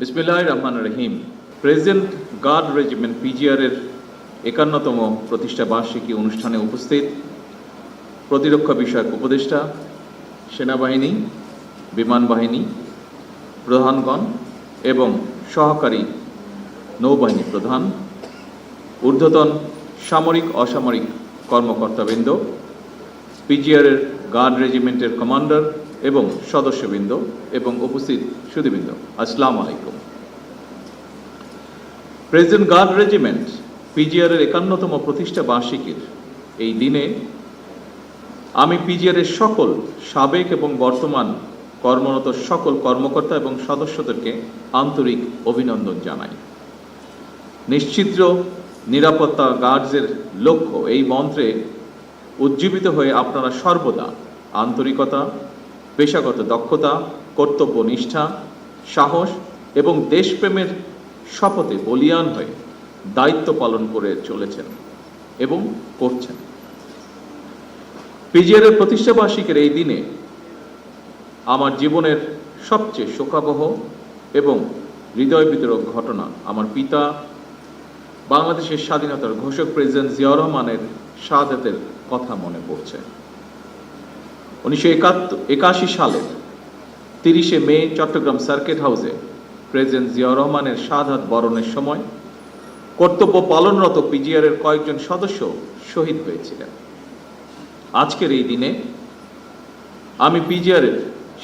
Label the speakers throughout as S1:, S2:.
S1: বিসমিল্লাহির রহমানির রহিম। Present guard regiment পিজিআর-এর ৫১তম প্রতিষ্ঠা বার্ষিকী অনুষ্ঠানে উপস্থিত প্রতিরক্ষা বিষয়ক উপদেষ্টা, সেনাবাহিনী, বিমান বাহিনী প্রধানগণ এবং সহকারী নৌবাহিনী প্রধান, ঊর্ধ্বতন সামরিক অসামরিক কর্মকর্তাবৃন্দ, পিজিআর-এর গার্ড রেজিমেন্টের কমান্ডার এবং সদস্যবৃন্দ এবং উপস্থিত সুধীবৃন্দ, আসসালামু আলাইকুম। প্রেজেন্ট গার্ড রেজিমেন্ট পিজিআর-এর ৫১তম প্রতিষ্ঠা বার্ষিকীর এই দিনে আমি পিজিআর-এর সকল সাবেক এবং বর্তমান কর্মরত সকল কর্মকর্তা এবং সদস্যদেরকে আন্তরিক অভিনন্দন জানাই। নিশ্চিদ্র নিরাপত্তা গার্ডসের লক্ষ্য এই মন্ত্রে উজ্জীবিত হয়ে আপনারা সর্বদা আন্তরিকতা, পেশাগত দক্ষতা, কর্তব্য নিষ্ঠা, সাহস এবং দেশপ্রেমের শপথে বলীয়ান হয়ে দায়িত্ব পালন করে চলেছেন এবং করছেন। পিজিআর-এর প্রতিষ্ঠাবার্ষিকীর এই দিনে আমার জীবনের সবচেয়ে শোকাবহ এবং হৃদয় বিদারক ঘটনা আমার পিতা, বাংলাদেশের স্বাধীনতার ঘোষক প্রেসিডেন্ট জিয়াউর রহমানের শাহাদাতের কথা মনে পড়ছে। ১৯৮১ সালের ৩০শে মে চট্টগ্রাম সার্কিট হাউসে প্রেসিডেন্ট জিয়াউর রহমানের শাহাদাত বরণের সময় কর্তব্য পালনরত পিজিআর-এর কয়েকজন সদস্য শহীদ হয়েছিলেন। আজকের এই দিনে আমি পিজিআর-এর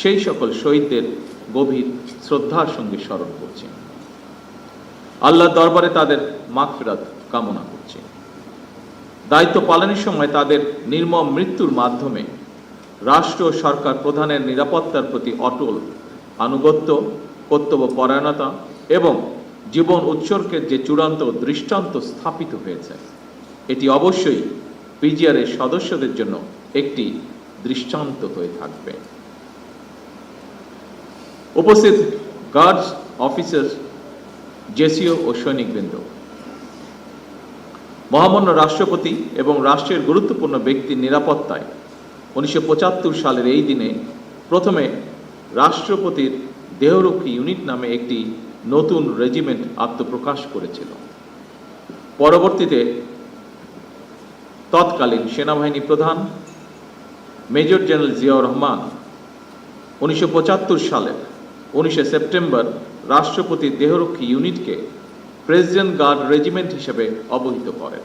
S1: সেই সকল শহীদদের গভীর শ্রদ্ধার সঙ্গে স্মরণ করছি। আল্লাহর দরবারে তাদের মাগফিরাত কামনা করছি। দায়িত্ব পালনের সময় তাদের নির্মম মৃত্যুর মাধ্যমে রাষ্ট্র সরকার প্রধানের নিরাপত্তার প্রতি অটল আনুগত্য, কর্তব্য পরায়ণতা এবং জীবন উৎসর্গের যে চূড়ান্ত দৃষ্টান্ত স্থাপিত হয়েছে, এটি অবশ্যই পিজিআর-এর সদস্যদের জন্য একটি দৃষ্টান্ত হয়ে থাকবে। উপস্থিত গার্ডস অফিসার, জেসিও ও সৈনিকবৃন্দ, মহামান্য রাষ্ট্রপতি এবং রাষ্ট্রের গুরুত্বপূর্ণ ব্যক্তির নিরাপত্তায় ১৯৭৫ সালের এই দিনে প্রথমে রাষ্ট্রপতির দেহরক্ষী ইউনিট নামে একটি নতুন রেজিমেন্ট আত্মপ্রকাশ করেছিল। পরবর্তীতে তৎকালীন সেনাবাহিনী প্রধান মেজর জেনারেল জিয়াউর রহমান ১৯৭৫ সালের ১৯শে সেপ্টেম্বর রাষ্ট্রপতির দেহরক্ষী ইউনিটকে প্রেসিডেন্ট গার্ড রেজিমেন্ট হিসেবে অবহিত করেন।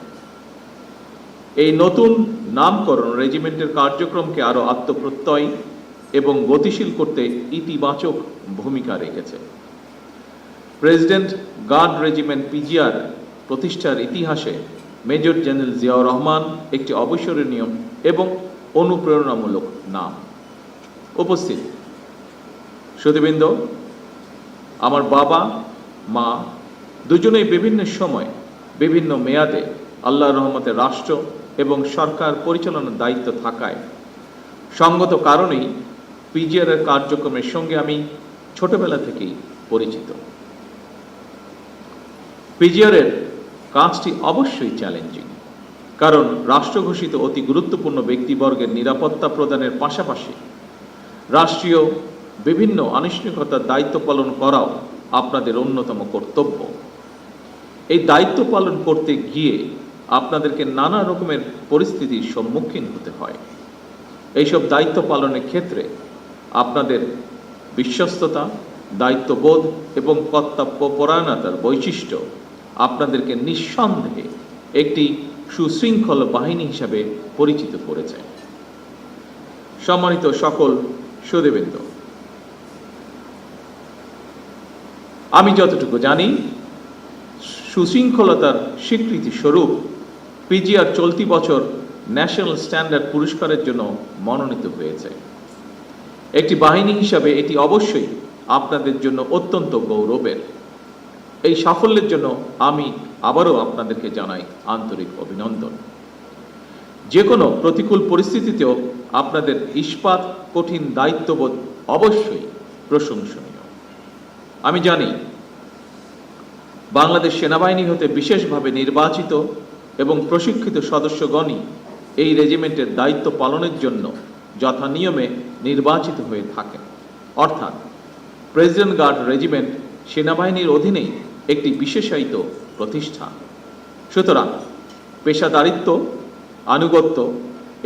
S1: এই নতুন নামকরণ রেজিমেন্টের কার্যক্রমকে আরও আত্মপ্রত্যয়ী এবং গতিশীল করতে ইতিবাচক ভূমিকা রেখেছে। প্রেসিডেন্ট গার্ড রেজিমেন্ট পিজিআর প্রতিষ্ঠার ইতিহাসে মেজর জেনারেল জিয়াউর রহমান একটি অবিস্মরণীয় এবং অনুপ্রেরণামূলক নাম। উপস্থিত সুধীবৃন্দ, আমার বাবা মা দুজনেই বিভিন্ন সময় বিভিন্ন মেয়াদে আল্লাহর রহমতে রাষ্ট্র এবং সরকার পরিচালনার দায়িত্ব থাকায় সঙ্গত কারণেই পিজিআর-এর কার্যক্রমের সঙ্গে আমি ছোটবেলা থেকেই পরিচিত। পিজিআর-এর কাজটি অবশ্যই চ্যালেঞ্জিং, কারণ রাষ্ট্র ঘোষিত অতি গুরুত্বপূর্ণ ব্যক্তিবর্গের নিরাপত্তা প্রদানের পাশাপাশি রাষ্ট্রীয় বিভিন্ন আনুষ্ঠানিকতার দায়িত্ব পালন করাও আপনাদের অন্যতম কর্তব্য। এই দায়িত্ব পালন করতে গিয়ে আপনাদেরকে নানা রকমের পরিস্থিতির সম্মুখীন হতে হয়। এইসব দায়িত্ব পালনের ক্ষেত্রে আপনাদের বিশ্বস্ততা, দায়িত্ববোধ এবং কর্তব্য পরায়ণতার বৈশিষ্ট্য আপনাদেরকে নিঃসন্দেহে একটি সুশৃঙ্খল বাহিনী হিসাবে পরিচিত করেছে। সম্মানিত সকল সুধীবৃন্দ, আমি যতটুকু জানি, সুশৃঙ্খলতার স্বীকৃতি স্বরূপ পিজিআর চলতি বছর ন্যাশনাল স্ট্যান্ডার্ড পুরস্কারের জন্য মনোনীত হয়েছে। একটি বাহিনী হিসাবে এটি অবশ্যই আপনাদের জন্য অত্যন্ত গৌরবের। এই সাফল্যের জন্য আমি আবারও আপনাদেরকে জানাই আন্তরিক অভিনন্দন। যে কোনো প্রতিকূল পরিস্থিতিতেও আপনাদের ইস্পাত কঠিন দায়িত্ববোধ অবশ্যই প্রশংসনীয়। আমি জানি বাংলাদেশ সেনাবাহিনী হতে বিশেষভাবে নির্বাচিত এবং প্রশিক্ষিত সদস্যগণই এই রেজিমেন্টের দায়িত্ব পালনের জন্য যথানিয়মে নির্বাচিত হয়ে থাকেন। অর্থাৎ প্রেসিডেন্ট গার্ড রেজিমেন্ট সেনাবাহিনীর অধীনেই একটি বিশেষায়িত প্রতিষ্ঠান। সুতরাং পেশাদারিত্ব, আনুগত্য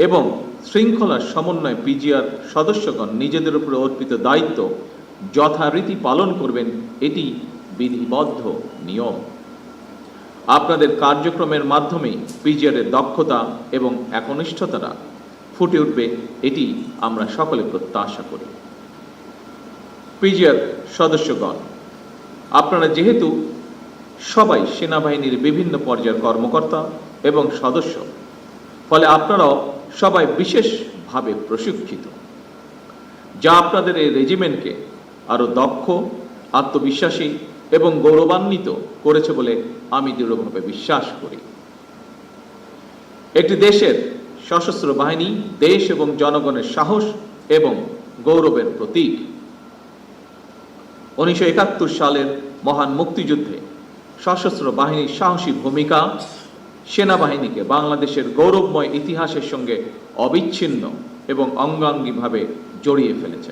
S1: এবং শৃঙ্খলার সমন্বয়ে পিজিআর সদস্যগণ নিজেদের উপর অর্পিত দায়িত্ব যথারীতি পালন করবেন, এটি বিধিবদ্ধ নিয়ম। আপনাদের কার্যক্রমের মাধ্যমে পিজিআরের দক্ষতা এবং একনিষ্ঠতা ফুটে উঠবে, এটি আমরা সকলে প্রত্যাশা করি। পিজিআর সদস্যগণ, আপনারা যেহেতু সবাই সেনাবাহিনীর বিভিন্ন পর্যায়ের কর্মকর্তা এবং সদস্য, ফলে আপনারাও সবাই বিশেষভাবে প্রশিক্ষিত, যা আপনাদের এই রেজিমেন্টকে আরও দক্ষ, আত্মবিশ্বাসী এবং গৌরবান্বিত করেছে বলে আমি দৃঢ়ভাবে বিশ্বাস করি। একটি দেশের সশস্ত্র বাহিনী দেশ এবং জনগণের সাহস এবং গৌরবের প্রতীক। 1971 সালের মহান মুক্তিযুদ্ধে সশস্ত্র বাহিনীর সাহসী ভূমিকা সেনাবাহিনীকে বাংলাদেশের গৌরবময় ইতিহাসের সঙ্গে অবিচ্ছিন্ন এবং অঙ্গাঙ্গিভাবে জড়িয়ে ফেলেছে।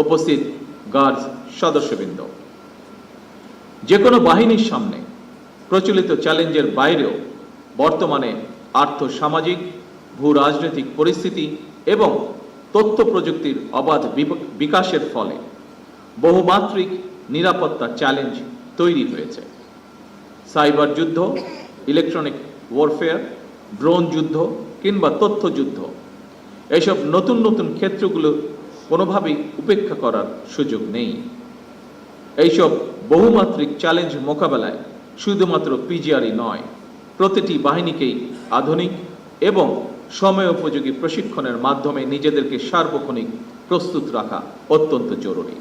S1: উপস্থিত গার্ডস সদস্যবৃন্দ, যে কোনো বাহিনীর সামনে প্রচলিত চ্যালেঞ্জের বাইরেও বর্তমানে আর্থসামাজিক, ভূ রাজনৈতিক পরিস্থিতি এবং তথ্য প্রযুক্তির অবাধ বিকাশের ফলে বহুমাত্রিক নিরাপত্তা চ্যালেঞ্জ তৈরি হয়েছে। সাইবার যুদ্ধ, ইলেকট্রনিক ওয়ারফেয়ার, ড্রোন যুদ্ধ কিংবা তথ্য যুদ্ধ, এইসব নতুন নতুন ক্ষেত্রগুলো কোনোভাবেই উপেক্ষা করার সুযোগ নেই। এইসব বহুমাত্রিক চ্যালেঞ্জ মোকাবেলায় শুধুমাত্র পিজিআরই নয়, প্রতিটি বাহিনীকেই আধুনিক এবং সময়োপযোগী প্রশিক্ষণের মাধ্যমে নিজেদেরকে সার্বক্ষণিক প্রস্তুত রাখা অত্যন্ত জরুরি।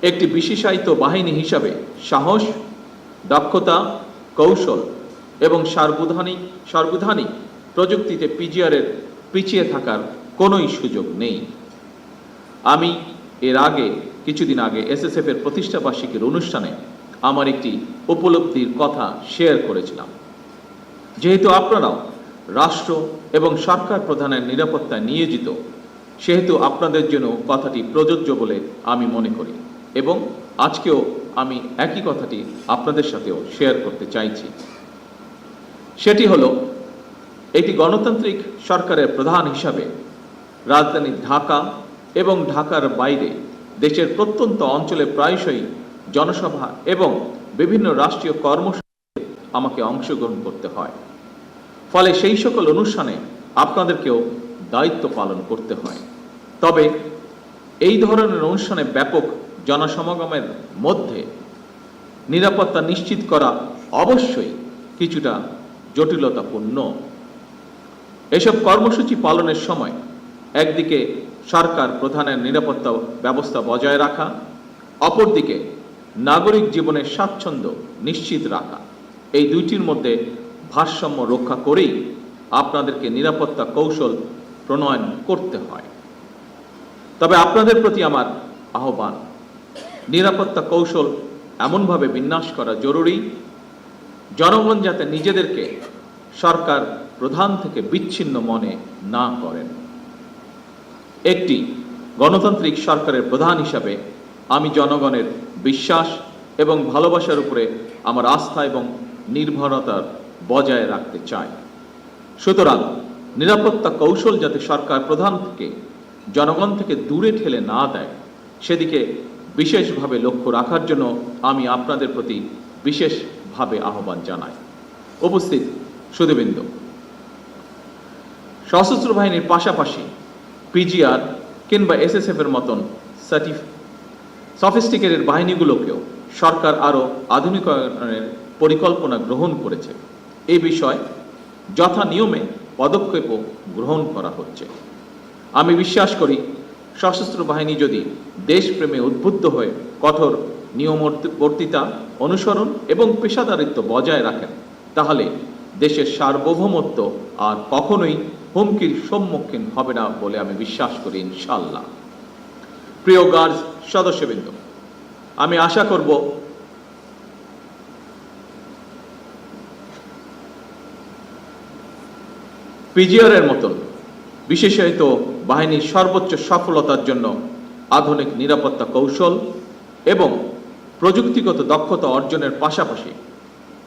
S1: একটি বিশেষায়িত বাহিনী হিসাবে সাহস, দক্ষতা, কৌশল এবং সার্বধানিক প্রযুক্তিতে পিজিআরের পিছিয়ে থাকার কোনোই সুযোগ নেই। আমি কিছুদিন আগে এসএসএফ এর প্রতিষ্ঠা বার্ষিকীর অনুষ্ঠানে আমার একটি উপলব্ধির কথা শেয়ার করেছিলাম। যেহেতু আপনারাও রাষ্ট্র এবং সরকার প্রধানের নিরাপত্তায় নিয়োজিত, সেহেতু আপনাদের জন্য কথাটি প্রযোজ্য বলে আমি মনে করি এবং আজকেও আমি একই কথাটি আপনাদের সাথেও শেয়ার করতে চাইছি। সেটি হলো, একটি গণতান্ত্রিক সরকারের প্রধান হিসাবে রাজধানী ঢাকা এবং ঢাকার বাইরে দেশের প্রত্যন্ত অঞ্চলে প্রায়শই জনসভা এবং বিভিন্ন রাষ্ট্রীয় কর্মসূচিতে আমাকে অংশগ্রহণ করতে হয়। ফলে সেই সকল অনুষ্ঠানে আপনাদেরকেও দায়িত্ব পালন করতে হয়। তবে এই ধরনের অনুষ্ঠানে ব্যাপক জনসমাগমের মধ্যে নিরাপত্তা নিশ্চিত করা অবশ্যই কিছুটা জটিলতাপূর্ণ। এসব কর্মসূচি পালনের সময় একদিকে সরকার প্রধানের নিরাপত্তা ব্যবস্থা বজায় রাখা, অপরদিকে নাগরিক জীবনের স্বাচ্ছন্দ্য নিশ্চিত রাখা, এই দুইটির মধ্যে ভারসাম্য রক্ষা করেই আপনাদেরকে নিরাপত্তা কৌশল প্রণয়ন করতে হয়। তবে আপনাদের প্রতি আমার আহ্বান, নিরাপত্তা কৌশল এমনভাবে বিন্যাস করা জরুরি, জনগণ যাতে নিজেদেরকে সরকার প্রধান থেকে বিচ্ছিন্ন মনে না করেন। একটি গণতান্ত্রিক সরকারের প্রধান হিসাবে আমি জনগণের বিশ্বাস এবং ভালোবাসার উপরে আমার আস্থা এবং নির্ভরতা বজায় রাখতে চাই। সুতরাং নিরাপত্তা কৌশল যাতে সরকার প্রধান থেকে জনগণ থেকে দূরে ঠেলে না দেয়, সেদিকে বিশেষভাবে লক্ষ্য রাখার জন্য আমি আপনাদের প্রতি বিশেষভাবে আহ্বান জানাই। উপস্থিত সুধীবৃন্দ, সশস্ত্র বাহিনীর পাশাপাশি পিজিআর কিংবা এসএসএফ এর মতন সফিস্টিকেটেড বাহিনীগুলোকেও সরকার আরও আধুনিকায়নের পরিকল্পনা গ্রহণ করেছে। এই বিষয়ে যথা নিয়মে পদক্ষেপও গ্রহণ করা হচ্ছে। আমি বিশ্বাস করি, সশস্ত্র বাহিনী যদি দেশপ্রেমে উদ্বুদ্ধ হয়ে কঠোর নিয়মবর্তিতা অনুসরণ এবং পেশাদারিত্ব বজায় রাখেন, তাহলে দেশের সার্বভৌমত্ব আর কখনোই হুমকির সম্মুখীন হবে না বলে আমি বিশ্বাস করি, ইনশাআল্লাহ। প্রিয় গার্ডস সদস্যবৃন্দ, আমি আশা করব পিজিআর এর মতন বিশেষায়িত বাহিনীর সর্বোচ্চ সফলতার জন্য আধুনিক নিরাপত্তা কৌশল এবং প্রযুক্তিগত দক্ষতা অর্জনের পাশাপাশি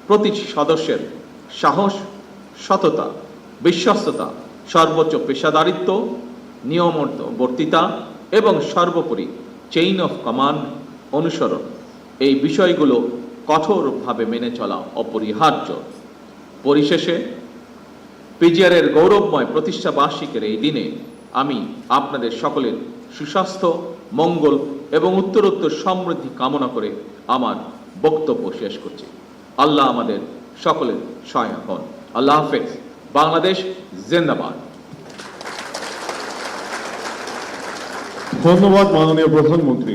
S1: প্রতিটি সদস্যের সাহস, সততা, বিশ্বস্ততা, সর্বোচ্চ পেশাদারিত্ব, নিয়মবর্তিতা এবং সর্বোপরি চেইন অফ কমান্ড অনুসরণ, এই বিষয়গুলো কঠোরভাবে মেনে চলা অপরিহার্য। পরিশেষে পিজিআরের গৌরবময় প্রতিষ্ঠা বার্ষিকীর এই দিনে আমি আপনাদের সকলের সুস্বাস্থ্য, মঙ্গল এবং উত্তরোত্তর সমৃদ্ধি কামনা করে আমার বক্তব্য শেষ করছি। আল্লাহ আমাদের সকলের সহায় হন। আল্লাহ হাফেজ। বাংলাদেশ জিন্দাবাদ।
S2: ধন্যবাদ মাননীয় প্রধানমন্ত্রী।